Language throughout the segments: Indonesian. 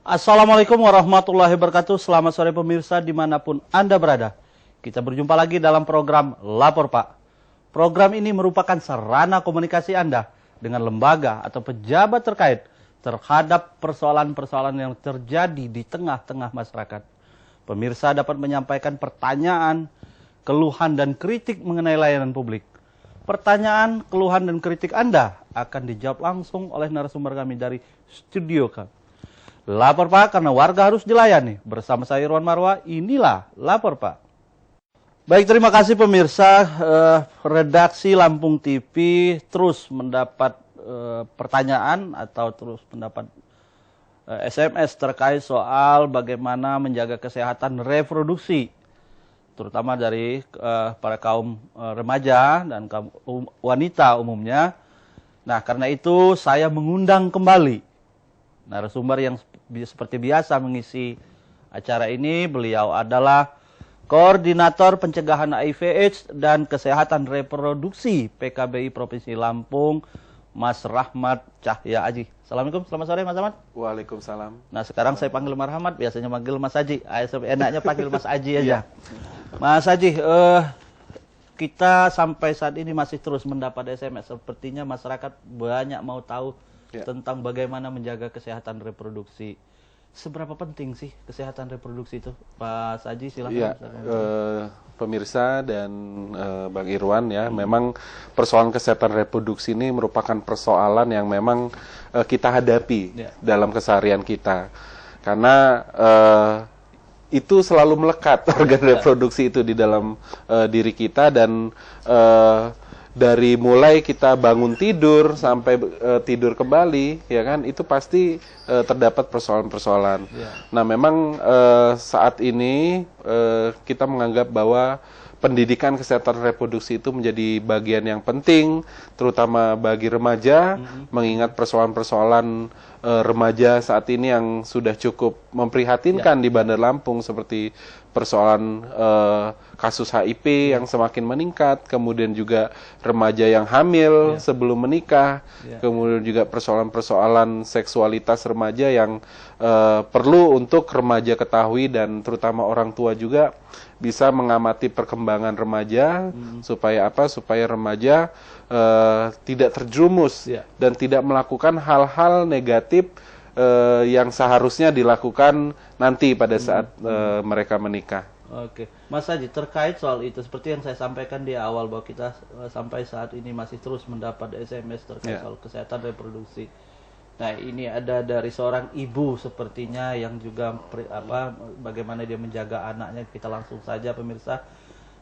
Assalamualaikum warahmatullahi wabarakatuh. Selamat sore pemirsa dimanapun Anda berada. Kita berjumpa lagi dalam program Lapor Pak. Program ini merupakan sarana komunikasi Anda dengan lembaga atau pejabat terkait terhadap persoalan-persoalan yang terjadi di tengah-tengah masyarakat. Pemirsa dapat menyampaikan pertanyaan, keluhan dan kritik mengenai layanan publik. Pertanyaan, keluhan dan kritik Anda akan dijawab langsung oleh narasumber kami dari studio kami. Lapor Pak, karena warga harus dilayani. Bersama saya Irwan Marwa, inilah Lapor Pak. Baik, terima kasih pemirsa. Redaksi Lampung TV terus mendapat pertanyaan atau terus mendapat SMS terkait soal bagaimana menjaga kesehatan reproduksi, terutama dari para kaum remaja dan kaum wanita umumnya. Nah, karena itu saya mengundang kembali narasumber yang seperti biasa mengisi acara ini. Beliau adalah Koordinator Pencegahan HIV/AIDS dan Kesehatan Reproduksi PKBI Provinsi Lampung, Mas Rahmat Cahya Aji. Assalamualaikum, selamat sore Mas Rahmat. Waalaikumsalam. Nah, sekarang saya panggil Mas Rahmat, biasanya panggil Mas Aji. Enaknya panggil Mas Aji aja. Mas Aji, kita sampai saat ini masih terus mendapat SMS. Sepertinya masyarakat banyak mau tahu tentang bagaimana menjaga kesehatan reproduksi. Seberapa penting sih kesehatan reproduksi itu, Pak Aji? Silakan. Pemirsa dan Bang Irwan ya, memang persoalan kesehatan reproduksi ini merupakan persoalan yang memang kita hadapi dalam keseharian kita, karena itu selalu melekat organ reproduksi itu di dalam diri kita, dan dari mulai kita bangun tidur sampai tidur kembali, ya kan, itu pasti terdapat persoalan-persoalan. Nah, memang saat ini kita menganggap bahwa pendidikan kesehatan reproduksi itu menjadi bagian yang penting, terutama bagi remaja, mengingat persoalan-persoalan remaja saat ini yang sudah cukup memprihatinkan di Bandar Lampung, seperti persoalan kasus HIV yang semakin meningkat, kemudian juga remaja yang hamil sebelum menikah, kemudian juga persoalan-persoalan seksualitas remaja yang perlu untuk remaja ketahui, dan terutama orang tua juga bisa mengamati perkembangan remaja supaya apa? Supaya remaja tidak terjerumus dan tidak melakukan hal-hal negatif yang seharusnya dilakukan nanti pada saat mereka menikah. Oke, Mas Haji, terkait soal itu, seperti yang saya sampaikan di awal bahwa kita sampai saat ini masih terus mendapat SMS terkait soal kesehatan reproduksi. Nah, ini ada dari seorang ibu sepertinya yang juga bagaimana dia menjaga anaknya. Kita langsung saja pemirsa,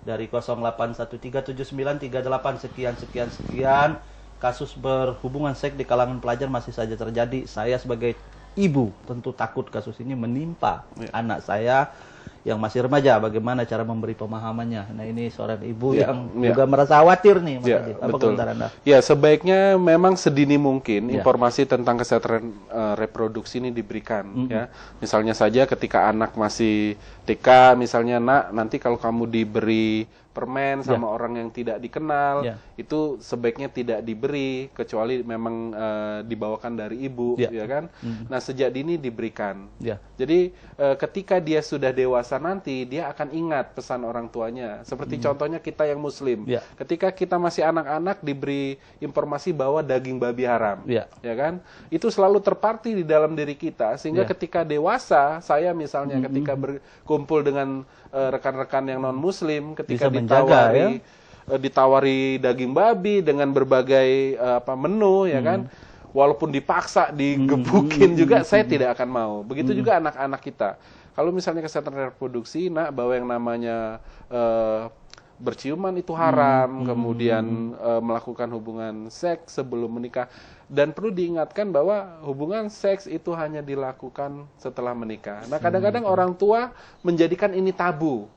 dari 08137938 sekian kasus berhubungan seks di kalangan pelajar masih saja terjadi. Saya sebagai ibu tentu takut kasus ini menimpa anak saya yang masih remaja. Bagaimana cara memberi pemahamannya? Nah, ini seorang ibu yang juga merasa khawatir nih, Mas Haji. Apa komentar Anda? Ya, sebaiknya memang sedini mungkin informasi tentang kesehatan reproduksi ini diberikan. Ya, misalnya saja ketika anak masih TK, misalnya, nak, nanti kalau kamu diberi permen sama orang yang tidak dikenal, itu sebaiknya tidak diberi kecuali memang dibawakan dari ibu, ya kan? Nah, sejak dini diberikan. Jadi ketika dia sudah dewasa nanti, dia akan ingat pesan orang tuanya. Seperti contohnya kita yang Muslim, ketika kita masih anak-anak diberi informasi bahwa daging babi haram, ya kan? Itu selalu terparti di dalam diri kita, sehingga ketika dewasa, saya misalnya ketika berkumpul dengan rekan-rekan yang non-Muslim, ketika ditawari daging babi dengan berbagai menu, ya kan, walaupun dipaksa digebukin juga saya tidak akan mau. Begitu juga anak-anak kita. Kalau misalnya kesehatan reproduksi, nak, bahwa yang namanya berciuman itu haram, kemudian melakukan hubungan seks sebelum menikah, dan perlu diingatkan bahwa hubungan seks itu hanya dilakukan setelah menikah. Nah, kadang-kadang orang tua menjadikan ini tabu.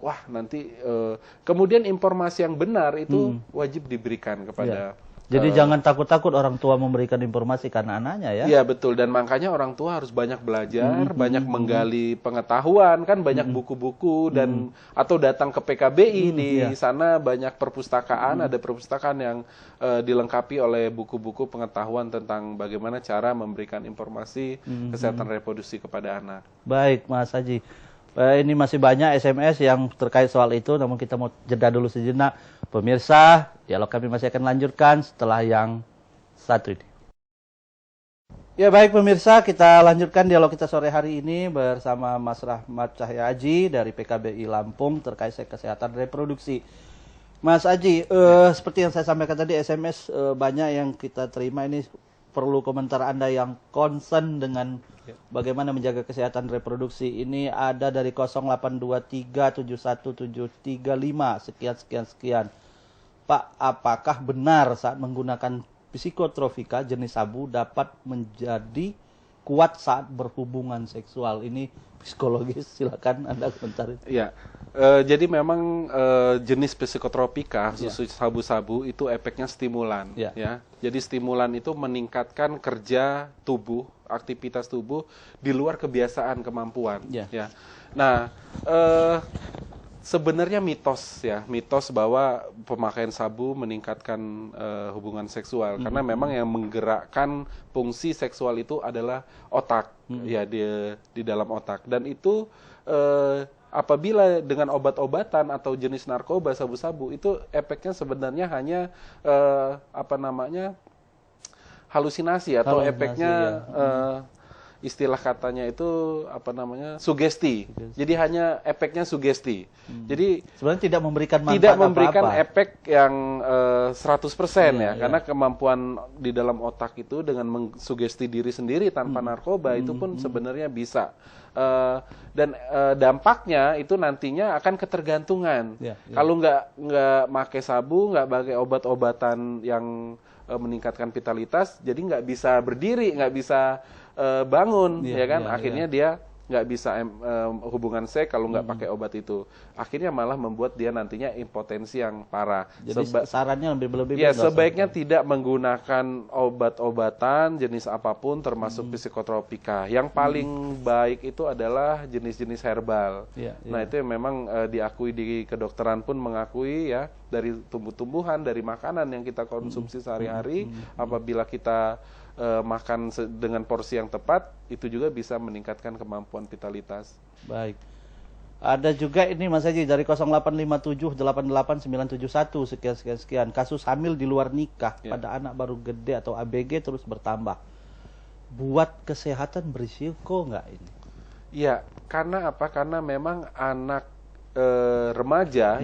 Wah, nanti kemudian informasi yang benar itu wajib diberikan kepada Jadi jangan takut-takut orang tua memberikan informasi ke anak-anaknya ya. Iya betul, dan makanya orang tua harus banyak belajar, banyak menggali pengetahuan, kan banyak buku-buku dan atau datang ke PKBI di sana banyak perpustakaan, ada perpustakaan yang dilengkapi oleh buku-buku pengetahuan tentang bagaimana cara memberikan informasi kesehatan reproduksi kepada anak. Baik, Mas Haji. Ini masih banyak SMS yang terkait soal itu, namun kita mau jeda dulu sejenak. Pemirsa, dialog kami masih akan lanjutkan setelah yang satu ini. Ya baik pemirsa, kita lanjutkan dialog kita sore hari ini bersama Mas Rahmat Cahya Aji dari PKBI Lampung terkait kesehatan reproduksi. Mas Aji, seperti yang saya sampaikan tadi, SMS banyak yang kita terima, ini perlu komentar Anda yang concern dengan bagaimana menjaga kesehatan reproduksi. Ini ada dari 0823717735 sekian. Pak, apakah benar saat menggunakan psikotropika jenis sabu dapat menjadi kuat saat berhubungan seksual? Ini psikologis, silakan Anda komentar. Ya, jadi memang jenis psikotropika, khusus sabu-sabu itu efeknya stimulan. Ya, jadi stimulan itu meningkatkan kerja tubuh, aktivitas tubuh di luar kebiasaan kemampuan. Ya, nah sebenarnya mitos bahwa pemakaian sabu meningkatkan hubungan seksual karena memang yang menggerakkan fungsi seksual itu adalah otak, ya di dalam otak, dan itu apabila dengan obat-obatan atau jenis narkoba sabu-sabu itu efeknya sebenarnya hanya halusinasi atau efeknya istilah katanya itu sugesti. Jadi hanya efeknya sugesti. Jadi sebenarnya tidak memberikan manfaat tidak memberikan apa-apa. efek yang 100% ya, karena kemampuan di dalam otak itu dengan mengsugesti diri sendiri tanpa narkoba itu pun sebenarnya bisa. Dan dampaknya itu nantinya akan ketergantungan. Kalau nggak pakai sabu, nggak pakai obat-obatan yang meningkatkan vitalitas, jadi nggak bisa berdiri, nggak bisa bangun, ya kan? Akhirnya dia nggak bisa hubungan seks kalau nggak pakai obat itu. Akhirnya malah membuat dia nantinya impotensi yang parah. Jadi sarannya lebih ya sebaiknya tidak menggunakan obat-obatan jenis apapun termasuk psikotropika. Yang paling baik itu adalah jenis-jenis herbal. Nah itu yang memang diakui di kedokteran pun mengakui ya, dari tumbuh-tumbuhan, dari makanan yang kita konsumsi sehari-hari, apabila kita makan dengan porsi yang tepat, itu juga bisa meningkatkan kemampuan vitalitas. Baik. Ada juga ini Mas Haji dari 0857888971 sekian. Kasus hamil di luar nikah pada anak baru gede atau ABG terus bertambah. Buat kesehatan berisiko nggak ini? Iya, karena apa? Karena memang anak remaja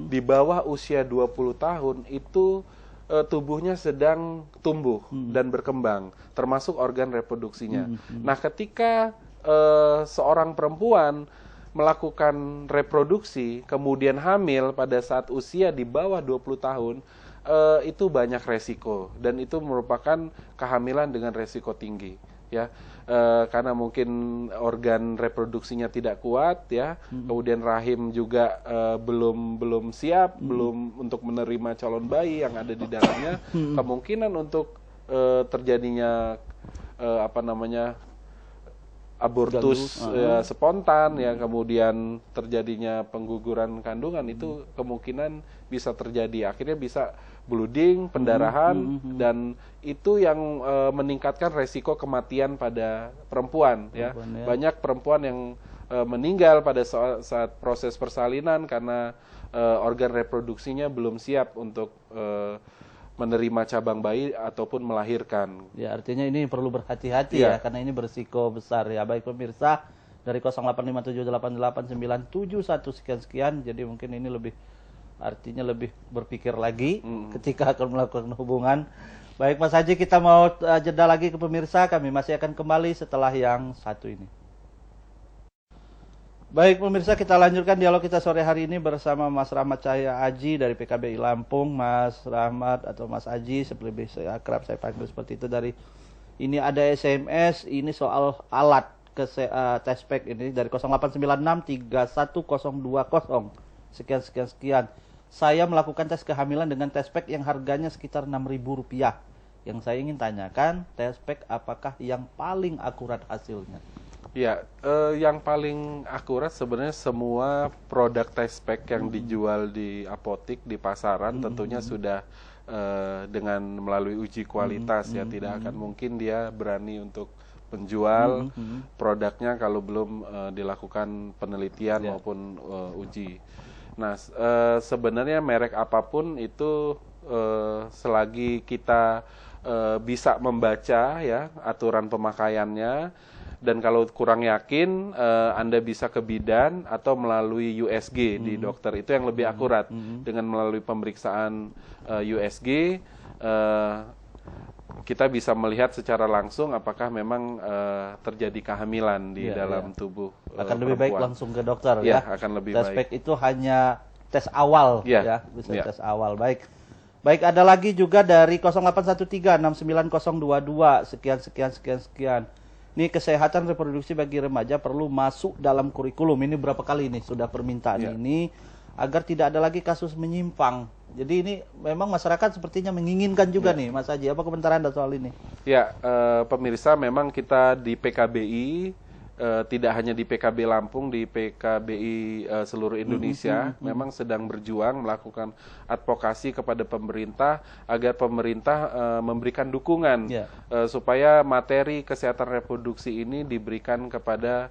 di bawah usia 20 tahun itu tubuhnya sedang tumbuh dan berkembang, termasuk organ reproduksinya. Nah, ketika seorang perempuan melakukan reproduksi, kemudian hamil pada saat usia di bawah 20 tahun, itu banyak resiko, dan itu merupakan kehamilan dengan resiko tinggi. Ya, karena mungkin organ reproduksinya tidak kuat, ya, kemudian rahim juga belum siap, belum untuk menerima calon bayi yang ada di dalamnya, kemungkinan untuk terjadinya abortus spontan, ya, kemudian terjadinya pengguguran kandungan, itu kemungkinan bisa terjadi. Akhirnya bisa bleeding, pendarahan, dan itu yang meningkatkan resiko kematian pada perempuan. Ya. Banyak perempuan yang meninggal pada saat proses persalinan karena organ reproduksinya belum siap untuk menerima cabang bayi ataupun melahirkan. Ya, artinya ini perlu berhati-hati ya, karena ini berisiko besar ya. Baik pemirsa, dari 0857888971 sekian. Jadi mungkin ini artinya lebih berpikir lagi ketika akan melakukan hubungan. Baik Mas Haji, kita mau jeda lagi ke pemirsa, kami masih akan kembali setelah yang satu ini. Baik pemirsa, kita lanjutkan dialog kita sore hari ini bersama Mas Rahmat Cahya Aji dari PKBI Lampung. Mas Rahmat atau Mas Aji, lebih akrab saya panggil seperti itu. Dari ini ada SMS, ini soal alat tespek ini dari 0896310020 sekian. saya melakukan tes kehamilan dengan tespek yang harganya sekitar Rp6.000. Yang saya ingin tanyakan, tespek apakah yang paling akurat hasilnya? Ya, yang paling akurat sebenarnya semua produk tespek yang dijual di apotik, di pasaran tentunya sudah dengan melalui uji kualitas ya, tidak akan mungkin dia berani untuk menjual produknya kalau belum dilakukan penelitian maupun uji. Nah, sebenarnya merek apapun itu selagi kita bisa membaca ya aturan pemakaiannya, dan kalau kurang yakin Anda bisa ke bidan atau melalui USG di dokter, itu yang lebih akurat. Dengan melalui pemeriksaan USG kita bisa melihat secara langsung apakah memang terjadi kehamilan di dalam tubuh akan lebih baik langsung ke dokter ya, akan lebih tespek baik. Itu hanya tes awal ya, bisa tes awal. Baik, ada lagi juga dari 0813690022 sekian. Ini kesehatan reproduksi bagi remaja perlu masuk dalam kurikulum. Ini berapa kali ini sudah permintaan ini agar tidak ada lagi kasus menyimpang. Jadi ini memang masyarakat sepertinya menginginkan juga nih, Mas Haji. Apa komentar Anda soal ini? Ya, pemirsa, memang kita di PKBI tidak hanya di PKB Lampung, di PKBI seluruh Indonesia memang sedang berjuang melakukan advokasi kepada pemerintah agar pemerintah memberikan dukungan supaya materi kesehatan reproduksi ini diberikan kepada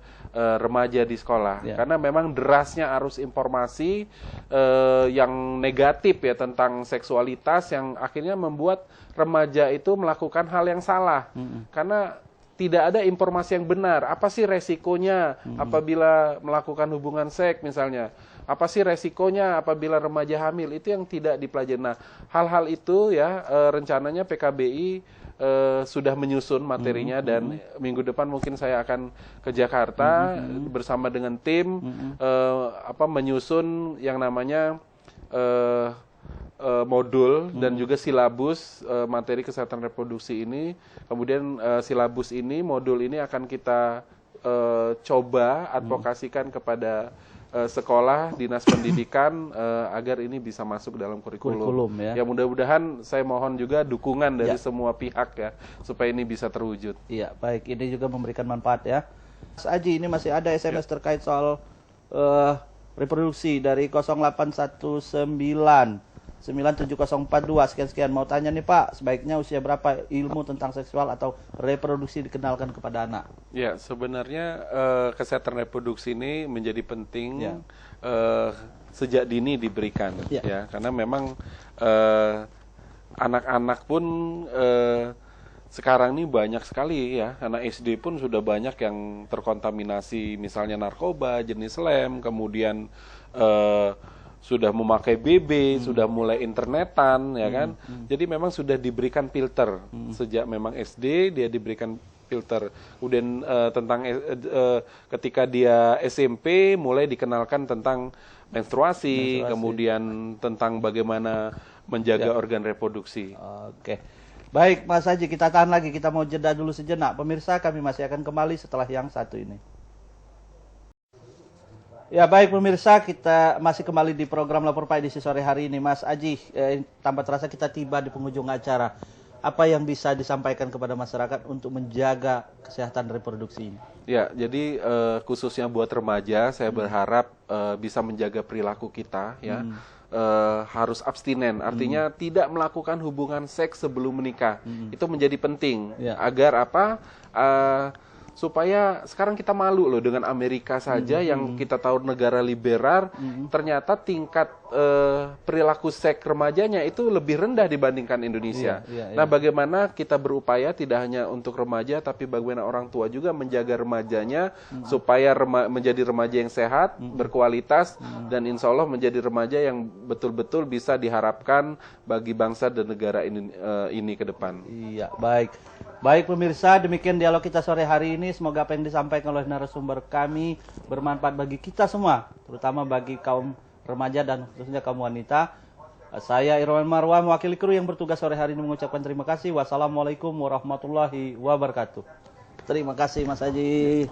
remaja di sekolah. Karena memang derasnya arus informasi yang negatif ya tentang seksualitas yang akhirnya membuat remaja itu melakukan hal yang salah. Karena tidak ada informasi yang benar. Apa sih resikonya apabila melakukan hubungan seks misalnya? Apa sih resikonya apabila remaja hamil? Itu yang tidak dipelajari. Nah, hal-hal itu ya rencananya PKBI sudah menyusun materinya dan minggu depan mungkin saya akan ke Jakarta bersama dengan tim menyusun yang namanya modul dan juga silabus materi kesehatan reproduksi ini. Kemudian silabus ini, modul ini akan kita coba advokasikan kepada sekolah, dinas pendidikan agar ini bisa masuk dalam kurikulum ya. Mudah-mudahan saya mohon juga dukungan dari semua pihak ya supaya ini bisa terwujud. Iya, baik. Ini juga memberikan manfaat ya. Mas Aji, ini masih ada SMS terkait soal reproduksi dari 0819 97042 sekian. Mau tanya nih Pak, sebaiknya usia berapa ilmu tentang seksual atau reproduksi dikenalkan kepada anak? Ya, sebenarnya kesehatan reproduksi ini menjadi penting sejak dini diberikan ya, karena memang anak-anak pun sekarang ini banyak sekali ya, anak SD pun sudah banyak yang terkontaminasi misalnya narkoba jenis lem, kemudian sudah memakai BB, sudah mulai internetan, ya kan? Jadi memang sudah diberikan filter sejak memang SD dia diberikan filter. Kemudian tentang ketika dia SMP mulai dikenalkan tentang menstruasi. Kemudian tentang bagaimana menjaga organ reproduksi. Oke. Baik, Mas Haji, kita tahan lagi. Kita mau jeda dulu sejenak. Pemirsa, kami masih akan kembali setelah yang satu ini. Ya baik pemirsa, kita masih kembali di program Lapor Pak edisi sore hari ini. Mas Aji, tanpa terasa kita tiba di penghujung acara. Apa yang bisa disampaikan kepada masyarakat untuk menjaga kesehatan reproduksi ini? Ya, jadi khususnya buat remaja, saya berharap bisa menjaga perilaku kita ya. Harus abstinen, artinya tidak melakukan hubungan seks sebelum menikah. Itu menjadi penting agar apa? Supaya sekarang kita malu loh dengan Amerika saja yang kita tahu negara liberal, ternyata tingkat perilaku seks remajanya itu lebih rendah dibandingkan Indonesia. Nah, bagaimana kita berupaya tidak hanya untuk remaja, tapi bagaimana orang tua juga menjaga remajanya supaya menjadi remaja yang sehat, berkualitas, dan insya Allah menjadi remaja yang betul-betul bisa diharapkan bagi bangsa dan negara ini ke depan. Iya, baik. Baik pemirsa, demikian dialog kita sore hari ini. Semoga apa yang disampaikan oleh narasumber kami bermanfaat bagi kita semua, terutama bagi kaum remaja dan khususnya kaum wanita. Saya Irwan Marwah, mewakili kru yang bertugas sore hari ini mengucapkan terima kasih. Wassalamualaikum warahmatullahi wabarakatuh. Terima kasih Mas Haji.